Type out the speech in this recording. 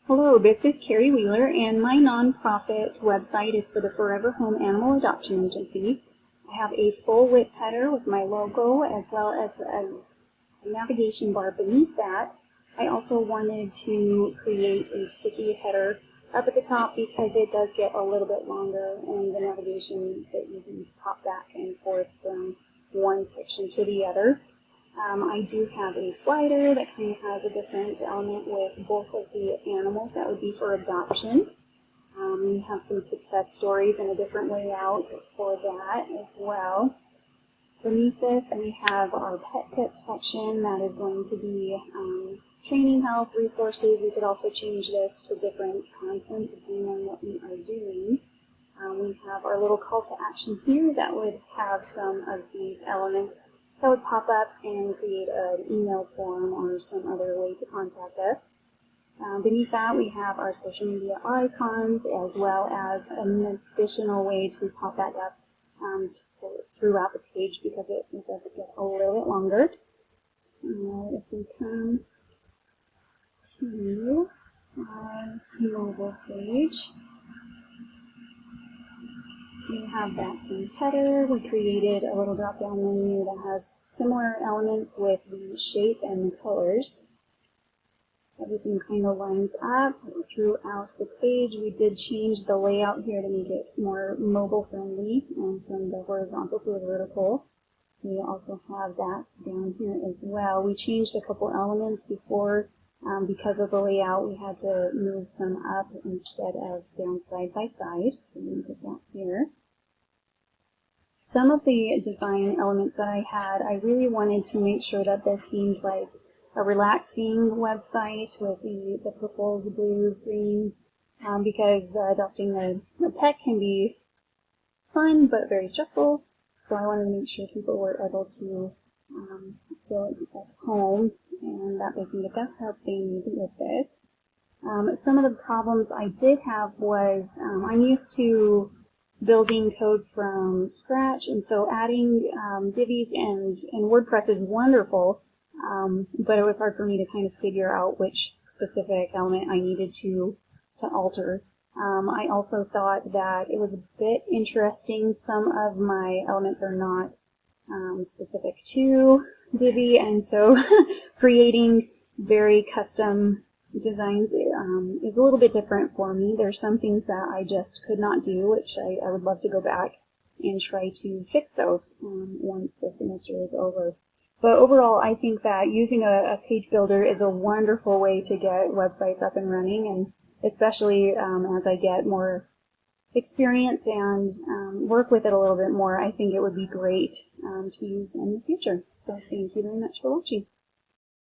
Hello, this is Carrie Wheeler, and my nonprofit website is for the Furever Home Animal Adoption Agency. I have a full-width header with my logo as well as a navigation bar beneath that. I also wanted to create a sticky header up at the top because it does get a little bit longer and the navigation makes it easy to pop back and forth from one section to the other. I do have a slider that kind of has a different element with both of the animals that would be for adoption. We have some success stories and a different layout for that as well. Beneath this, we have our pet tips section that is going to be training, health, resources. We could also change this to different content depending on what we are doing. We have our little call to action here that would have some of these elements that would pop up and create an email form or some other way to contact us. Beneath that, we have our social media icons as well as an additional way to pop that up throughout the page because it does get a little bit longer. If we come to our mobile page, we have that same header. We created a little drop-down menu that has similar elements with the shape and the colors. Everything kind of lines up throughout the page. We did change the layout here to make it more mobile friendly and from the horizontal to the vertical. We also have that down here as well. We changed a couple elements before. Because of the layout, we had to move some up instead of down side by side. So we did that here. Some of the design elements that I had, I really wanted to make sure that this seemed like a relaxing website with the purples, blues, greens, because adopting a pet can be fun but very stressful. So I wanted to make sure people were able to feel at home and that they can get the help they need with this. Some of the problems I did have was I'm used to building code from scratch, and so adding divvies and WordPress is wonderful, but it was hard for me to kind of figure out which specific element I needed to alter. I also thought that it was a bit interesting. Some of my elements are not specific to Divi, and so creating very custom designs is a little bit different for me. There's some things that I just could not do, which I would love to go back and try to fix those once the semester is over. But overall, I think that using a page builder is a wonderful way to get websites up and running, and especially as I get more experience and work with it a little bit more, I think it would be great to use in the future. So thank you very much for watching.